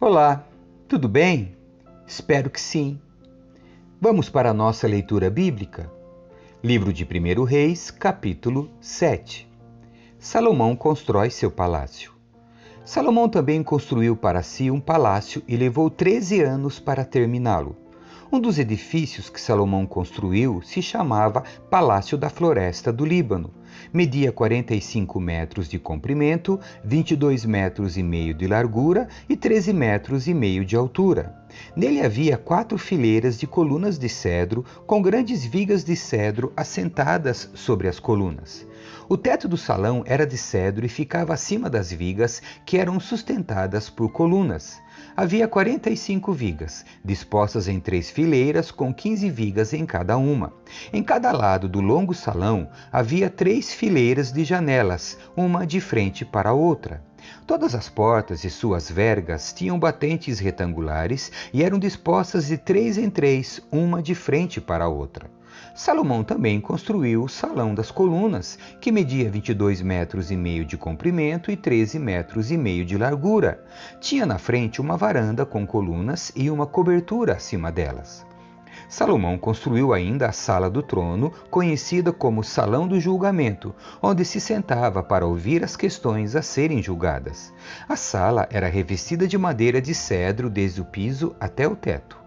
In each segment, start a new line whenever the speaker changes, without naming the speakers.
Olá, tudo bem? Espero que sim. Vamos para a nossa leitura bíblica? Livro de 1 Reis, capítulo 7. Salomão constrói seu palácio. Salomão também construiu para si um palácio e levou 13 anos para terminá-lo. Um dos edifícios que Salomão construiu se chamava Palácio da Floresta do Líbano. Media 45 metros de comprimento, 22 metros e meio de largura e 13 metros e meio de altura. Nele havia 4 fileiras de colunas de cedro, com grandes vigas de cedro assentadas sobre as colunas. O teto do salão era de cedro e ficava acima das vigas, que eram sustentadas por colunas. Havia 45 vigas, dispostas em 3 fileiras, com 15 vigas em cada uma. Em cada lado do longo salão havia 3 fileiras de janelas, uma de frente para a outra. Todas as portas e suas vergas tinham batentes retangulares e eram dispostas de 3 em 3, uma de frente para a outra. Salomão também construiu o Salão das Colunas, que media 22 metros e meio de comprimento e 13 metros e meio de largura. Tinha na frente uma varanda com colunas e uma cobertura acima delas. Salomão construiu ainda a Sala do Trono, conhecida como Salão do Julgamento, onde se sentava para ouvir as questões a serem julgadas. A sala era revestida de madeira de cedro desde o piso até o teto.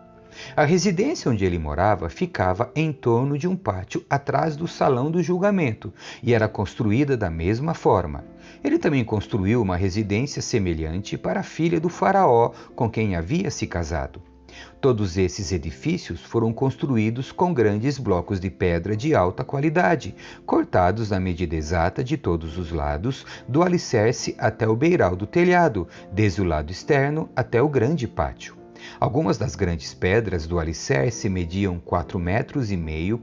A residência onde ele morava ficava em torno de um pátio atrás do Salão do Julgamento e era construída da mesma forma. Ele também construiu uma residência semelhante para a filha do faraó com quem havia se casado. Todos esses edifícios foram construídos com grandes blocos de pedra de alta qualidade, cortados na medida exata de todos os lados, do alicerce até o beiral do telhado, desde o lado externo até o grande pátio. Algumas das grandes pedras do alicerce mediam 4,5 metros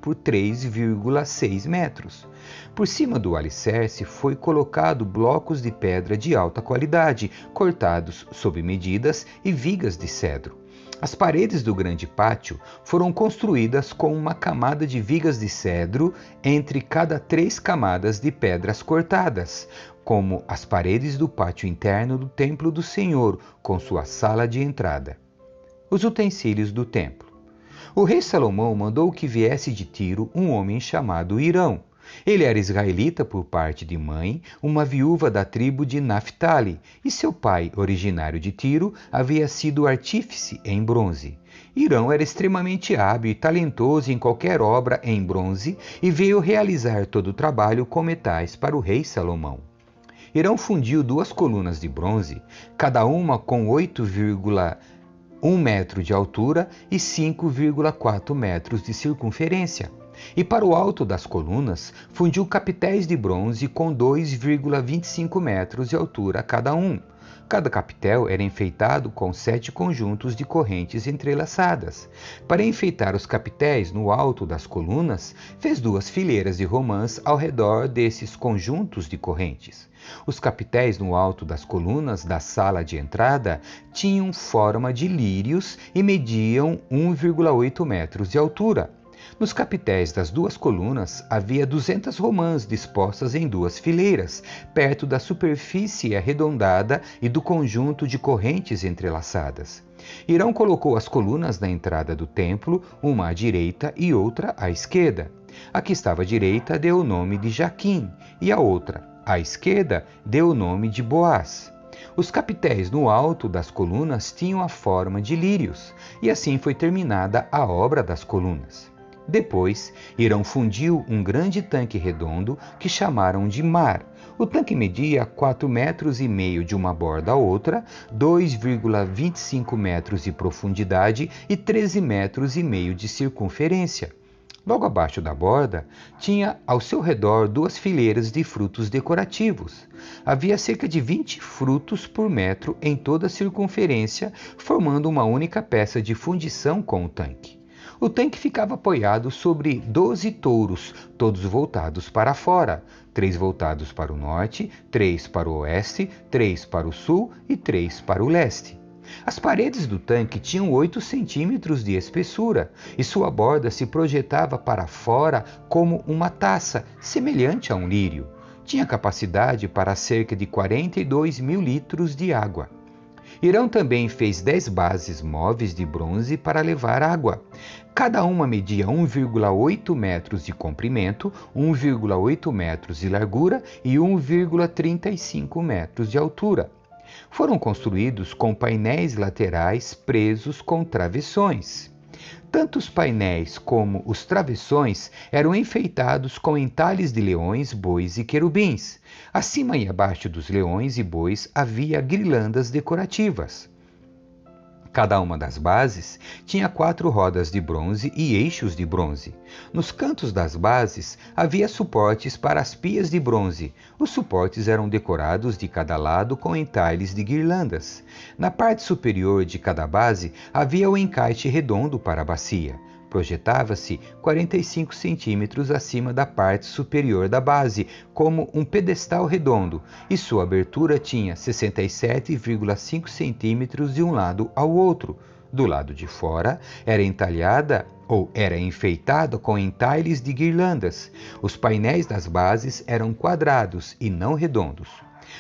por 3,6 metros. Por cima do alicerce foi colocado blocos de pedra de alta qualidade, cortados sob medidas e vigas de cedro. As paredes do grande pátio foram construídas com uma camada de vigas de cedro entre cada 3 camadas de pedras cortadas, como as paredes do pátio interno do templo do Senhor, com sua sala de entrada. Os utensílios do templo. O rei Salomão mandou que viesse de Tiro um homem chamado Hirão. Ele era israelita por parte de mãe, uma viúva da tribo de Naphtali, e seu pai, originário de Tiro, havia sido artífice em bronze. Hirão era extremamente hábil e talentoso em qualquer obra em bronze e veio realizar todo o trabalho com metais para o rei Salomão. Hirão fundiu 2 colunas de bronze, cada uma com 8,1 metro de altura e 5,4 metros de circunferência. E para o alto das colunas, fundiu capitéis de bronze com 2,25 metros de altura cada um. Cada capitel era enfeitado com 7 conjuntos de correntes entrelaçadas. Para enfeitar os capitéis no alto das colunas, fez 2 fileiras de romãs ao redor desses conjuntos de correntes. Os capitéis no alto das colunas da sala de entrada tinham forma de lírios e mediam 1,8 metros de altura. Nos capitéis das 2 colunas havia 200 romãs dispostas em 2 fileiras, perto da superfície arredondada e do conjunto de correntes entrelaçadas. Hirão colocou as colunas na entrada do templo, uma à direita e outra à esquerda. A que estava à direita deu o nome de Jaquim, e a outra, à esquerda, deu o nome de Boaz. Os capitéis no alto das colunas tinham a forma de lírios, e assim foi terminada a obra das colunas. Depois, Hirão fundiu um grande tanque redondo que chamaram de mar. O tanque media 4,5 metros de uma borda a outra, 2,25 metros de profundidade e 13,5 metros de circunferência. Logo abaixo da borda, tinha ao seu redor 2 fileiras de frutos decorativos. Havia cerca de 20 frutos por metro em toda a circunferência, formando uma única peça de fundição com o tanque. O tanque ficava apoiado sobre 12 touros, todos voltados para fora, 3 voltados para o norte, 3 para o oeste, 3 para o sul e 3 para o leste. As paredes do tanque tinham 8 centímetros de espessura e sua borda se projetava para fora como uma taça, semelhante a um lírio. Tinha capacidade para cerca de 42 mil litros de água. Hirão também fez 10 bases móveis de bronze para levar água. Cada uma media 1,8 metros de comprimento, 1,8 metros de largura e 1,35 metros de altura. Foram construídos com painéis laterais presos com travessões. Tanto os painéis como os travessões eram enfeitados com entalhes de leões, bois e querubins. Acima e abaixo dos leões e bois havia guirlandas decorativas. Cada uma das bases tinha 4 rodas de bronze e eixos de bronze. Nos cantos das bases havia suportes para as pias de bronze. Os suportes eram decorados de cada lado com entalhes de guirlandas. Na parte superior de cada base havia o encaixe redondo para a bacia. Projetava-se 45 centímetros acima da parte superior da base, como um pedestal redondo, e sua abertura tinha 67,5 centímetros de um lado ao outro. Do lado de fora, era entalhada ou era enfeitada com entalhes de guirlandas. Os painéis das bases eram quadrados e não redondos.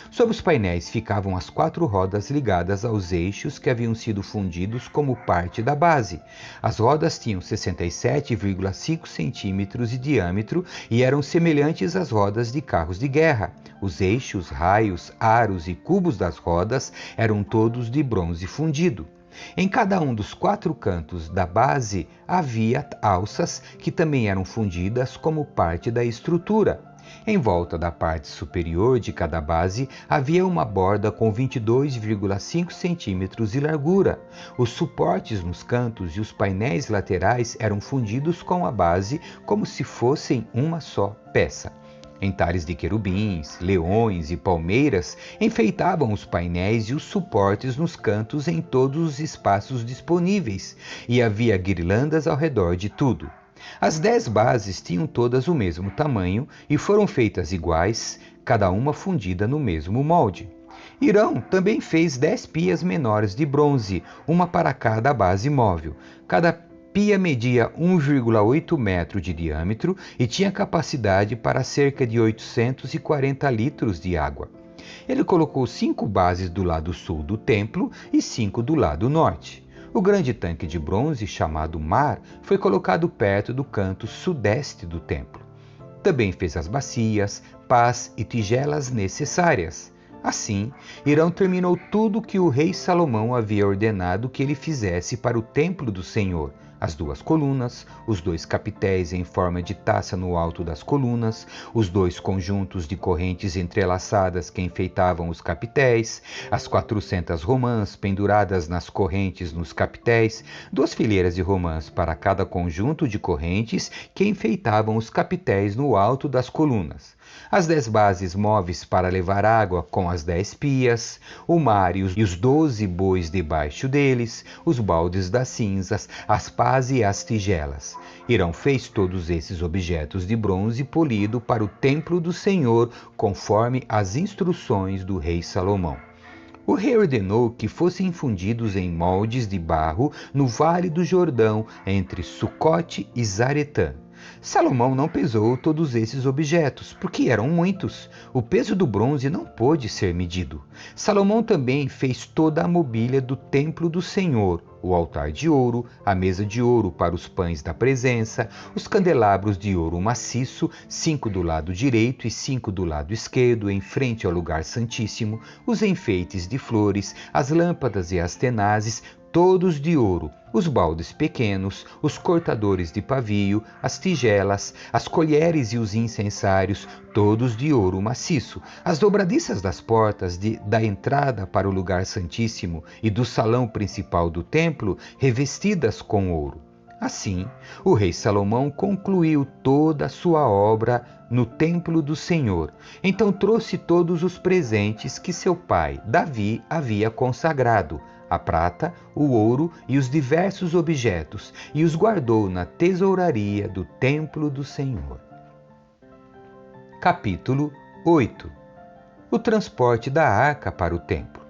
Sob os painéis ficavam as 4 rodas ligadas aos eixos que haviam sido fundidos como parte da base. As rodas tinham 67,5 centímetros de diâmetro e eram semelhantes às rodas de carros de guerra. Os eixos, raios, aros e cubos das rodas eram todos de bronze fundido. Em cada um dos 4 cantos da base havia alças que também eram fundidas como parte da estrutura. Em volta da parte superior de cada base havia uma borda com 22,5 centímetros de largura. Os suportes nos cantos e os painéis laterais eram fundidos com a base como se fossem uma só peça. Entalhes de querubins, leões e palmeiras enfeitavam os painéis e os suportes nos cantos em todos os espaços disponíveis, e havia guirlandas ao redor de tudo. As 10 bases tinham todas o mesmo tamanho e foram feitas iguais, cada uma fundida no mesmo molde. Hirão também fez 10 pias menores de bronze, uma para cada base móvel. Cada pia media 1,8 metro de diâmetro e tinha capacidade para cerca de 840 litros de água. Ele colocou 5 bases do lado sul do templo e 5 do lado norte. O grande tanque de bronze, chamado Mar, foi colocado perto do canto sudeste do templo. Também fez as bacias, pás e tigelas necessárias. Assim, Hirão terminou tudo que o rei Salomão havia ordenado que ele fizesse para o templo do Senhor: as 2 colunas, os 2 capitéis em forma de taça no alto das colunas, os 2 conjuntos de correntes entrelaçadas que enfeitavam os capitéis, as 400 romãs penduradas nas correntes nos capitéis, 2 fileiras de romãs para cada conjunto de correntes que enfeitavam os capitéis no alto das colunas, as 10 bases móveis para levar água com as 10 pias, o mar e os 12 bois debaixo deles, os baldes das cinzas, as pás e as tigelas. Hirão fez todos esses objetos de bronze polido para o templo do Senhor, conforme as instruções do rei Salomão. O rei ordenou que fossem fundidos em moldes de barro no Vale do Jordão, entre Sucote e Zaretã. Salomão não pesou todos esses objetos, porque eram muitos. O peso do bronze não pôde ser medido. Salomão também fez toda a mobília do templo do Senhor: o altar de ouro, a mesa de ouro para os pães da presença, os candelabros de ouro maciço, 5 do lado direito e 5 do lado esquerdo, em frente ao lugar santíssimo, os enfeites de flores, as lâmpadas e as tenazes, todos de ouro, os baldes pequenos, os cortadores de pavio, as tigelas, as colheres e os incensários, todos de ouro maciço, as dobradiças das portas da entrada para o lugar santíssimo e do salão principal do templo, revestidas com ouro. Assim, o rei Salomão concluiu toda a sua obra no templo do Senhor. Então trouxe todos os presentes que seu pai, Davi, havia consagrado: a prata, o ouro e os diversos objetos, e os guardou na tesouraria do templo do Senhor. Capítulo 8. O transporte da arca para o templo.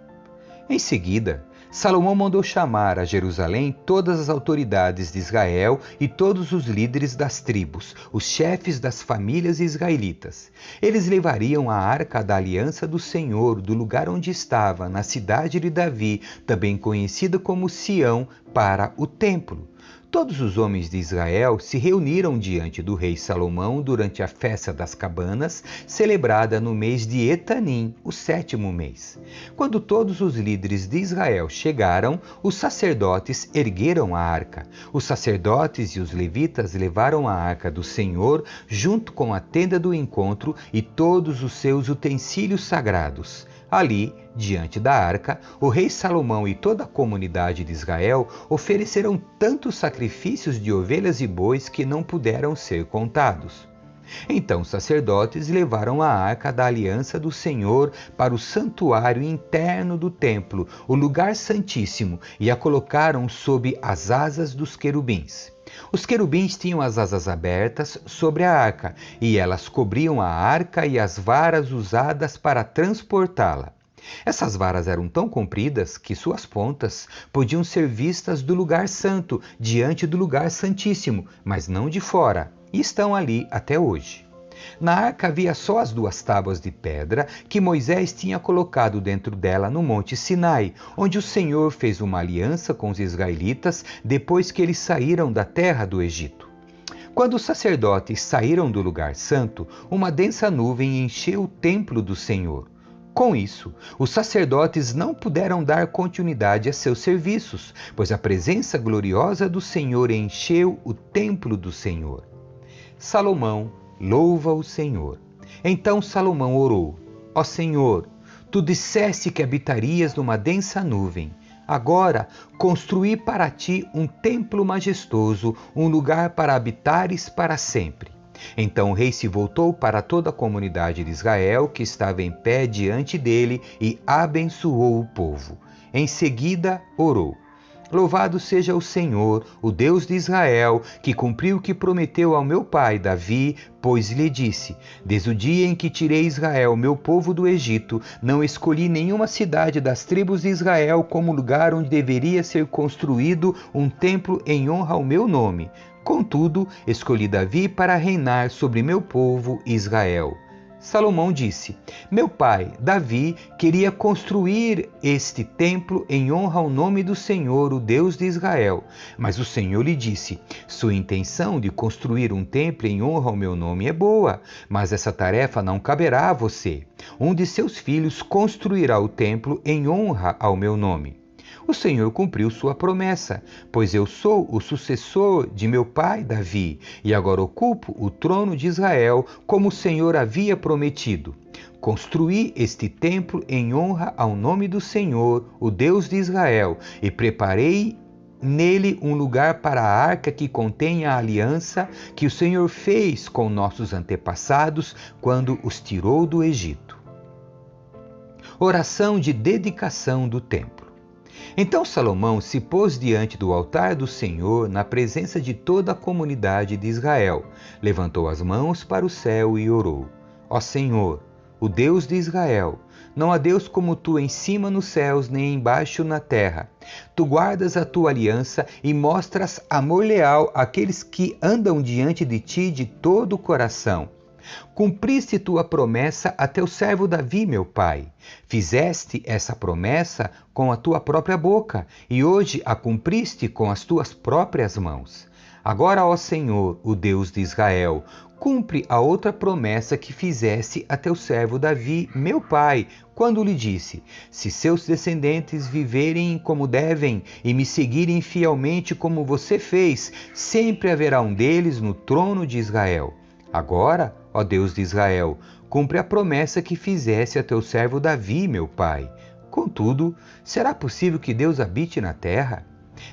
Em seguida, Salomão mandou chamar a Jerusalém todas as autoridades de Israel e todos os líderes das tribos, os chefes das famílias israelitas. Eles levariam a arca da aliança do Senhor do lugar onde estava, na cidade de Davi, também conhecida como Sião, para o templo. Todos os homens de Israel se reuniram diante do rei Salomão durante a festa das cabanas, celebrada no mês de Etanim, o 7º mês. Quando todos os líderes de Israel chegaram, os sacerdotes ergueram a arca. Os sacerdotes e os levitas levaram a arca do Senhor junto com a tenda do encontro e todos os seus utensílios sagrados. Ali, diante da arca, o rei Salomão e toda a comunidade de Israel ofereceram tantos sacrifícios de ovelhas e bois que não puderam ser contados. Então os sacerdotes levaram a arca da aliança do Senhor para o santuário interno do templo, o lugar santíssimo, e a colocaram sob as asas dos querubins. Os querubins tinham as asas abertas sobre a arca, e elas cobriam a arca e as varas usadas para transportá-la. Essas varas eram tão compridas que suas pontas podiam ser vistas do lugar santo, diante do lugar santíssimo, mas não de fora, e estão ali até hoje. Na arca havia só as 2 tábuas de pedra que Moisés tinha colocado dentro dela no Monte Sinai, onde o Senhor fez uma aliança com os israelitas depois que eles saíram da terra do Egito. Quando os sacerdotes saíram do lugar santo, uma densa nuvem encheu o templo do Senhor. Com isso, os sacerdotes não puderam dar continuidade a seus serviços, pois a presença gloriosa do Senhor encheu o templo do Senhor. Salomão louva o Senhor. Então Salomão orou: Ó Senhor, tu disseste que habitarias numa densa nuvem. Agora construí para ti um templo majestoso, um lugar para habitares para sempre. Então o rei se voltou para toda a comunidade de Israel que estava em pé diante dele e abençoou o povo. Em seguida orou: Louvado seja o Senhor, o Deus de Israel, que cumpriu o que prometeu ao meu pai Davi, pois lhe disse: Desde o dia em que tirei Israel, meu povo do Egito, não escolhi nenhuma cidade das tribos de Israel como lugar onde deveria ser construído um templo em honra ao meu nome. Contudo, escolhi Davi para reinar sobre meu povo Israel. Salomão disse: Meu pai, Davi, queria construir este templo em honra ao nome do Senhor, o Deus de Israel. Mas o Senhor lhe disse: Sua intenção de construir um templo em honra ao meu nome é boa, mas essa tarefa não caberá a você. Um de seus filhos construirá o templo em honra ao meu nome. O Senhor cumpriu sua promessa, pois eu sou o sucessor de meu pai Davi, e agora ocupo o trono de Israel, como o Senhor havia prometido. Construí este templo em honra ao nome do Senhor, o Deus de Israel, e preparei nele um lugar para a arca que contém a aliança que o Senhor fez com nossos antepassados quando os tirou do Egito. Oração de dedicação do templo. Então Salomão se pôs diante do altar do Senhor, na presença de toda a comunidade de Israel, levantou as mãos para o céu e orou: Ó Senhor, o Deus de Israel, não há Deus como tu em cima nos céus, nem embaixo na terra. Tu guardas a tua aliança e mostras amor leal àqueles que andam diante de ti de todo o coração. Cumpriste tua promessa a teu servo Davi, meu pai. Fizeste essa promessa com a tua própria boca, e hoje a cumpriste com as tuas próprias mãos. Agora, ó Senhor, o Deus de Israel, cumpre a outra promessa que fizeste a teu servo Davi, meu pai, quando lhe disse: Se seus descendentes viverem como devem e me seguirem fielmente como você fez, sempre haverá um deles no trono de Israel. Agora, ó Deus de Israel, cumpre a promessa que fizeste a teu servo Davi, meu pai. Contudo, será possível que Deus habite na terra?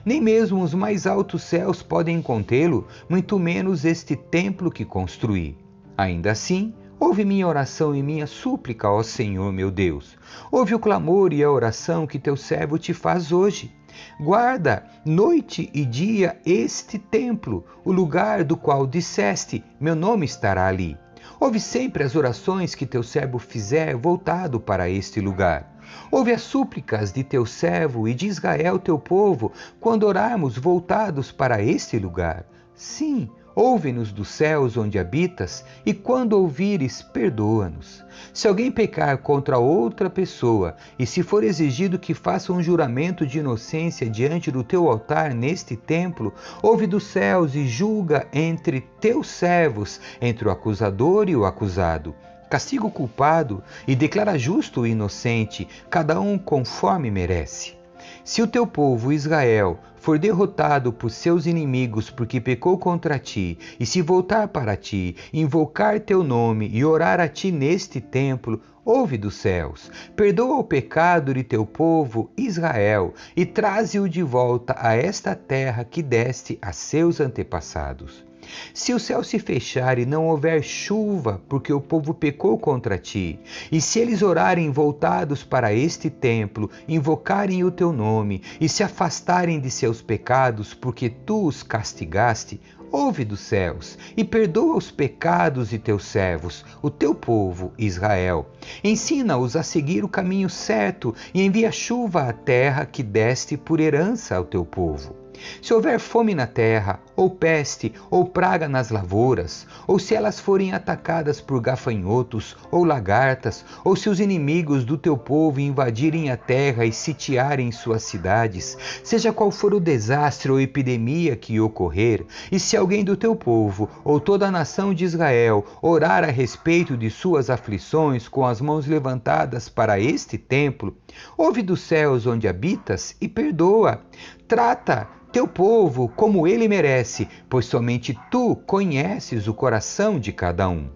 Nem mesmo os mais altos céus podem contê-lo, muito menos este templo que construí. Ainda assim, ouve minha oração e minha súplica, ó Senhor meu Deus. Ouve o clamor e a oração que teu servo te faz hoje. Guarda noite e dia este templo, o lugar do qual disseste: meu nome estará ali. Ouve sempre as orações que teu servo fizer voltado para este lugar. Ouve as súplicas de teu servo e de Israel teu povo, quando orarmos voltados para este lugar. Sim, ouve-nos dos céus onde habitas, e quando ouvires, perdoa-nos. Se alguém pecar contra outra pessoa, e se for exigido que faça um juramento de inocência diante do teu altar neste templo, ouve dos céus e julga entre teus servos, entre o acusador e o acusado. Castiga o culpado e declara justo o inocente, cada um conforme merece. Se o teu povo Israel for derrotado por seus inimigos porque pecou contra ti, e se voltar para ti, invocar teu nome e orar a ti neste templo, ouve dos céus, perdoa o pecado de teu povo Israel e traze-o de volta a esta terra que deste a seus antepassados. Se o céu se fechar e não houver chuva, porque o povo pecou contra ti, e se eles orarem voltados para este templo, invocarem o teu nome, e se afastarem de seus pecados, porque tu os castigaste, ouve dos céus e perdoa os pecados de teus servos, o teu povo Israel. Ensina-os a seguir o caminho certo e envia chuva à terra que deste por herança ao teu povo. Se houver fome na terra, ou peste, ou praga nas lavouras, ou se elas forem atacadas por gafanhotos ou lagartas, ou se os inimigos do teu povo invadirem a terra e sitiarem suas cidades, seja qual for o desastre ou epidemia que ocorrer, e se alguém do teu povo, ou toda a nação de Israel, orar a respeito de suas aflições com as mãos levantadas para este templo, ouve dos céus onde habitas e perdoa. Trata teu povo como ele merece, pois somente tu conheces o coração de cada um.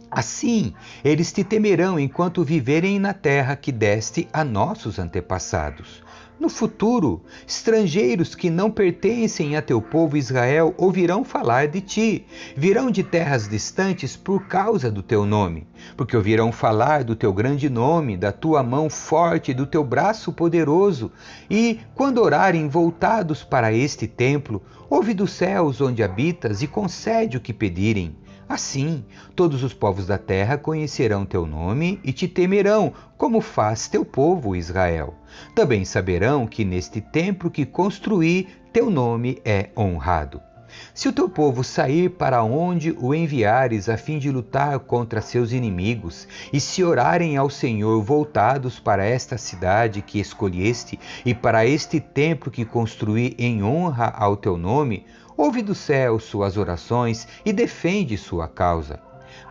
Assim, eles te temerão enquanto viverem na terra que deste a nossos antepassados. No futuro, estrangeiros que não pertencem a teu povo Israel ouvirão falar de ti, virão de terras distantes por causa do teu nome, porque ouvirão falar do teu grande nome, da tua mão forte e do teu braço poderoso, e, quando orarem voltados para este templo, ouve dos céus onde habitas e concede o que pedirem. Assim, todos os povos da terra conhecerão teu nome e te temerão, como faz teu povo Israel. Também saberão que neste templo que construí, teu nome é honrado. Se o teu povo sair para onde o enviares a fim de lutar contra seus inimigos, e se orarem ao Senhor voltados para esta cidade que escolheste e para este templo que construí em honra ao teu nome, ouve do céu suas orações e defende sua causa.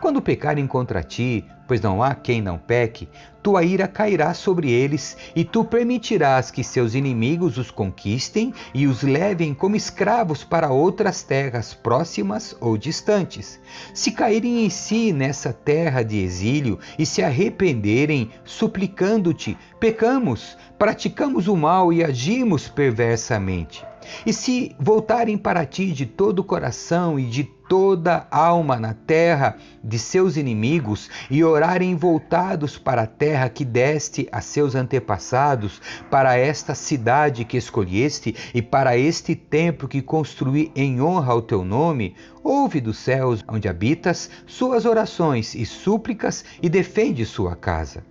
Quando pecarem contra ti, pois não há quem não peque, tua ira cairá sobre eles, e tu permitirás que seus inimigos os conquistem e os levem como escravos para outras terras próximas ou distantes. Se caírem em si nessa terra de exílio e se arrependerem, suplicando-te, pecamos, praticamos o mal e agimos perversamente. E se voltarem para ti de todo o coração e de toda a alma na terra de seus inimigos e orarem voltados para a terra que deste a seus antepassados, para esta cidade que escolheste e para este templo que construí em honra ao teu nome, ouve dos céus onde habitas suas orações e súplicas e defende sua casa.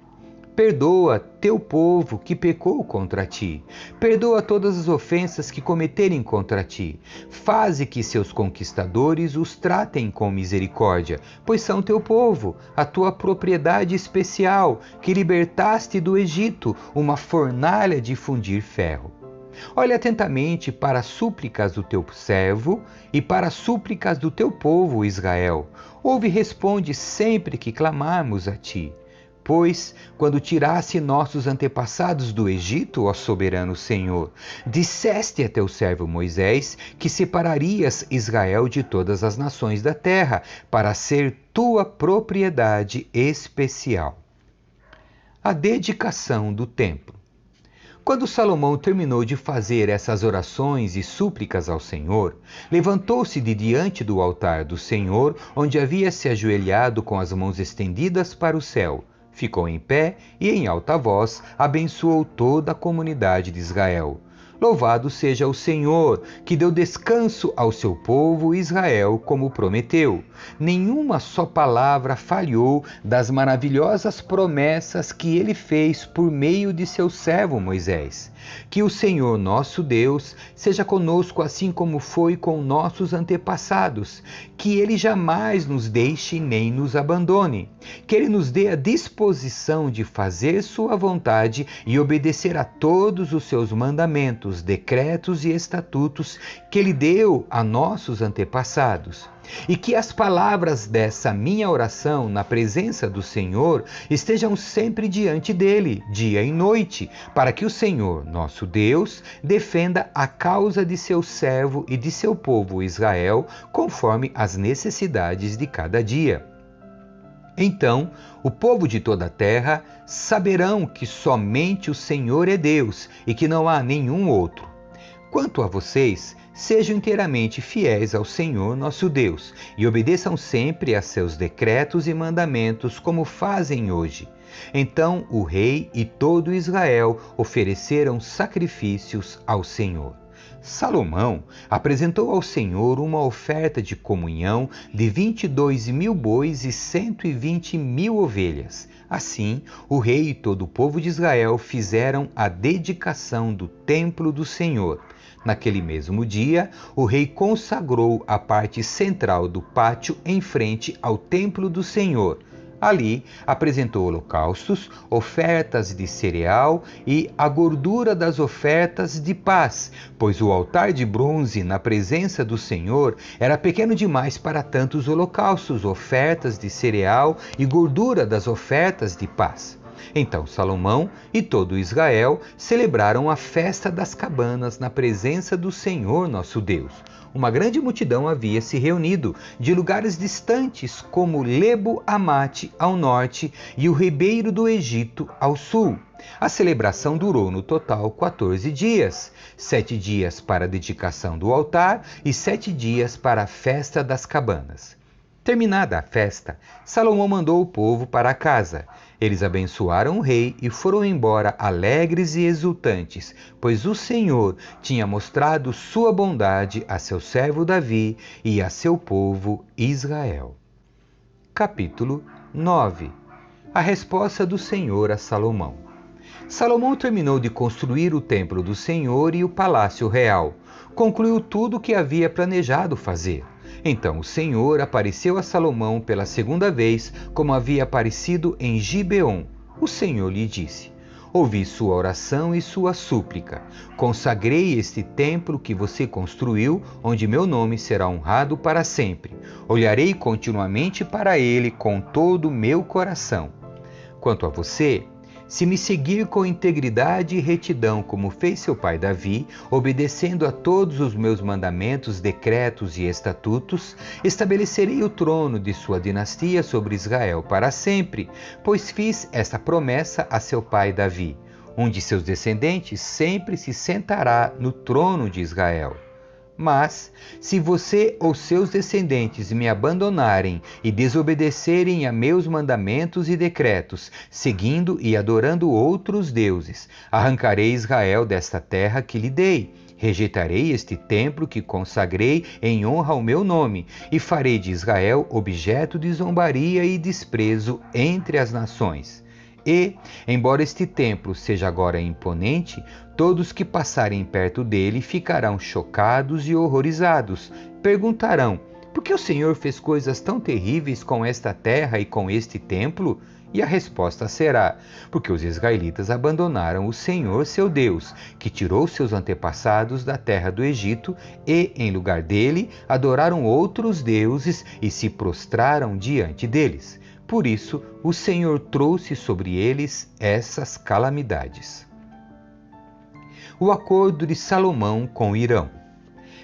Perdoa teu povo que pecou contra ti. Perdoa todas as ofensas que cometerem contra ti. Faze que seus conquistadores os tratem com misericórdia, pois são teu povo, a tua propriedade especial, que libertaste do Egito, uma fornalha de fundir ferro. Olha atentamente para as súplicas do teu servo e para as súplicas do teu povo Israel. Ouve e responde sempre que clamarmos a ti. Pois, quando tiraste nossos antepassados do Egito, ó soberano Senhor, disseste a teu servo Moisés que separarias Israel de todas as nações da terra, para ser tua propriedade especial. A dedicação do templo. Quando Salomão terminou de fazer essas orações e súplicas ao Senhor, levantou-se de diante do altar do Senhor, onde havia se ajoelhado com as mãos estendidas para o céu. Ficou em pé e, em alta voz, abençoou toda a comunidade de Israel. Louvado seja o Senhor, que deu descanso ao seu povo Israel, como prometeu. Nenhuma só palavra falhou das maravilhosas promessas que ele fez por meio de seu servo Moisés. Que o Senhor nosso Deus seja conosco assim como foi com nossos antepassados. Que ele jamais nos deixe nem nos abandone. Que ele nos dê a disposição de fazer sua vontade e obedecer a todos os seus mandamentos, decretos e estatutos que ele deu a nossos antepassados. E que as palavras dessa minha oração na presença do Senhor estejam sempre diante dele, dia e noite, para que o Senhor, nosso Deus, defenda a causa de seu servo e de seu povo Israel, conforme as necessidades de cada dia. Então, o povo de toda a terra saberão que somente o Senhor é Deus e que não há nenhum outro. Quanto a vocês, sejam inteiramente fiéis ao Senhor nosso Deus e obedeçam sempre a seus decretos e mandamentos como fazem hoje. Então o rei e todo Israel ofereceram sacrifícios ao Senhor. Salomão apresentou ao Senhor uma oferta de comunhão de 22.000 bois e 120.000 ovelhas. Assim, o rei e todo o povo de Israel fizeram a dedicação do templo do Senhor. Naquele mesmo dia, o rei consagrou a parte central do pátio em frente ao templo do Senhor. Ali, apresentou holocaustos, ofertas de cereal e a gordura das ofertas de paz, pois o altar de bronze na presença do Senhor era pequeno demais para tantos holocaustos, ofertas de cereal e gordura das ofertas de paz. Então Salomão e todo Israel celebraram a festa das cabanas na presença do Senhor nosso Deus. Uma grande multidão havia se reunido de lugares distantes, como Lebo-Amate ao norte e o Ribeiro do Egito ao sul. A celebração durou no total 14 dias, 7 dias para a dedicação do altar e 7 dias para a festa das cabanas. Terminada a festa, Salomão mandou o povo para casa. Eles abençoaram o rei e foram embora alegres e exultantes, pois o Senhor tinha mostrado sua bondade a seu servo Davi e a seu povo Israel. Capítulo 9. A resposta do Senhor a Salomão. Salomão terminou de construir o templo do Senhor e o palácio real. Concluiu tudo o que havia planejado fazer. Então o Senhor apareceu a Salomão pela segunda vez, como havia aparecido em Gibeon. O Senhor lhe disse: ouvi sua oração e sua súplica. Consagrei este templo que você construiu, onde meu nome será honrado para sempre. Olharei continuamente para ele com todo o meu coração. Quanto a você, se me seguir com integridade e retidão, como fez seu pai Davi, obedecendo a todos os meus mandamentos, decretos e estatutos, estabelecerei o trono de sua dinastia sobre Israel para sempre, pois fiz esta promessa a seu pai Davi. Um de seus descendentes sempre se sentará no trono de Israel. Mas, se você ou seus descendentes me abandonarem e desobedecerem a meus mandamentos e decretos, seguindo e adorando outros deuses, arrancarei Israel desta terra que lhe dei. Rejeitarei este templo que consagrei em honra ao meu nome, e farei de Israel objeto de zombaria e desprezo entre as nações. E, embora este templo seja agora imponente, todos que passarem perto dele ficarão chocados e horrorizados. Perguntarão: por que o Senhor fez coisas tão terríveis com esta terra e com este templo? E a resposta será: porque os israelitas abandonaram o Senhor seu Deus, que tirou seus antepassados da terra do Egito, e, em lugar dele, adoraram outros deuses e se prostraram diante deles. Por isso, o Senhor trouxe sobre eles essas calamidades. O acordo de Salomão com Hirão.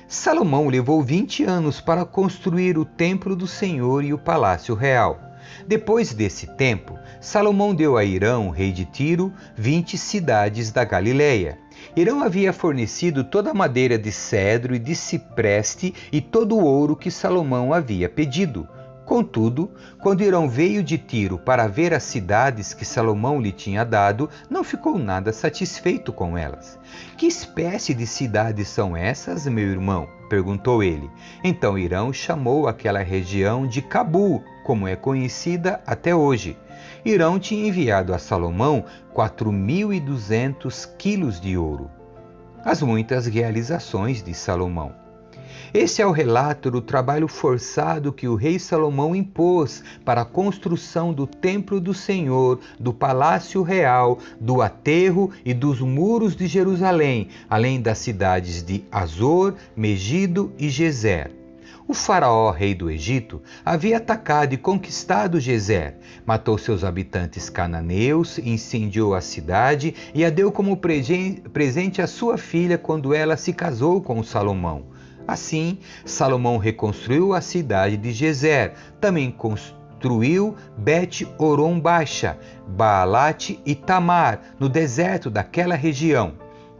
Salomão levou 20 anos para construir o templo do Senhor e o palácio real. Depois desse tempo, Salomão deu a Hirão, rei de Tiro, 20 cidades da Galileia. Hirão havia fornecido toda a madeira de cedro e de cipreste e todo o ouro que Salomão havia pedido. Contudo, quando Hirão veio de Tiro para ver as cidades que Salomão lhe tinha dado, não ficou nada satisfeito com elas. Que espécie de cidades são essas, meu irmão? Perguntou ele. Então Hirão chamou aquela região de Cabul, como é conhecida até hoje. Hirão tinha enviado a Salomão 4.200 quilos de ouro. As muitas realizações de Salomão. Esse é o relato do trabalho forçado que o rei Salomão impôs para a construção do templo do Senhor, do palácio real, do aterro e dos muros de Jerusalém, além das cidades de Azor, Megido e Gezer. O faraó, rei do Egito, havia atacado e conquistado Gezer, matou seus habitantes cananeus, incendiou a cidade e a deu como presente à sua filha quando ela se casou com Salomão. Assim, Salomão reconstruiu a cidade de Gezer, também construiu Bet-Horon Baixa, Baalat e Tamar, no deserto daquela região.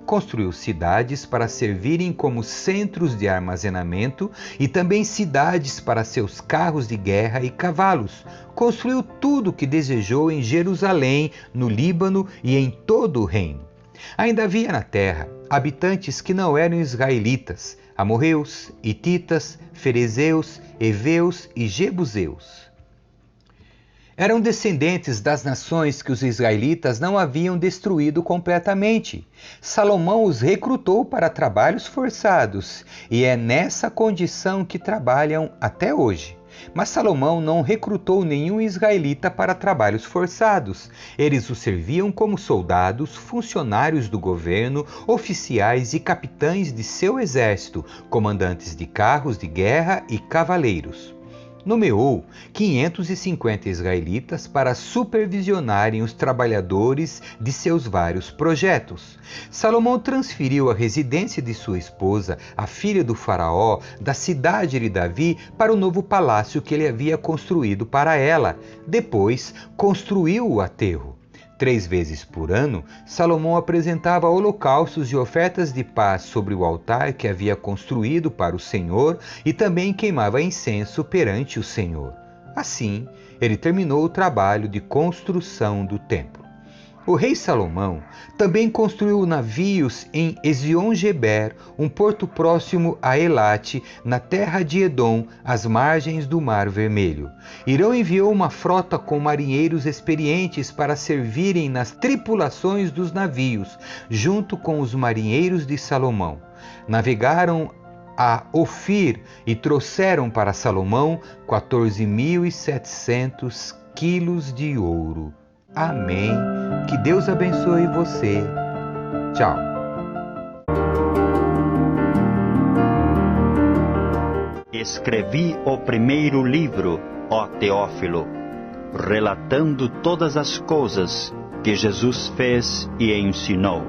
Construiu cidades para servirem como centros de armazenamento e também cidades para seus carros de guerra e cavalos. Construiu tudo o que desejou em Jerusalém, no Líbano e em todo o reino. Ainda havia na terra habitantes que não eram israelitas, amorreus, hititas, ferezeus, heveus e jebuseus. Eram descendentes das nações que os israelitas não haviam destruído completamente. Salomão os recrutou para trabalhos forçados, e é nessa condição que trabalham até hoje. Mas Salomão não recrutou nenhum israelita para trabalhos forçados. Eles o serviam como soldados, funcionários do governo, oficiais e capitães de seu exército, comandantes de carros de guerra e cavaleiros. Nomeou 550 israelitas para supervisionarem os trabalhadores de seus vários projetos. Salomão transferiu a residência de sua esposa, a filha do faraó, da cidade de Davi, para o novo palácio que ele havia construído para ela. Depois, construiu o aterro. 3 vezes por ano, Salomão apresentava holocaustos e ofertas de paz sobre o altar que havia construído para o Senhor e também queimava incenso perante o Senhor. Assim, ele terminou o trabalho de construção do templo. O rei Salomão também construiu navios em Ezion-Geber, um porto próximo a Elate, na terra de Edom, às margens do Mar Vermelho. Hirão enviou uma frota com marinheiros experientes para servirem nas tripulações dos navios, junto com os marinheiros de Salomão. Navegaram a Ofir e trouxeram para Salomão 14.700 quilos de ouro. Amém. Que Deus abençoe você. Tchau.
Escrevi o primeiro livro, ó Teófilo, relatando todas as coisas que Jesus fez e ensinou,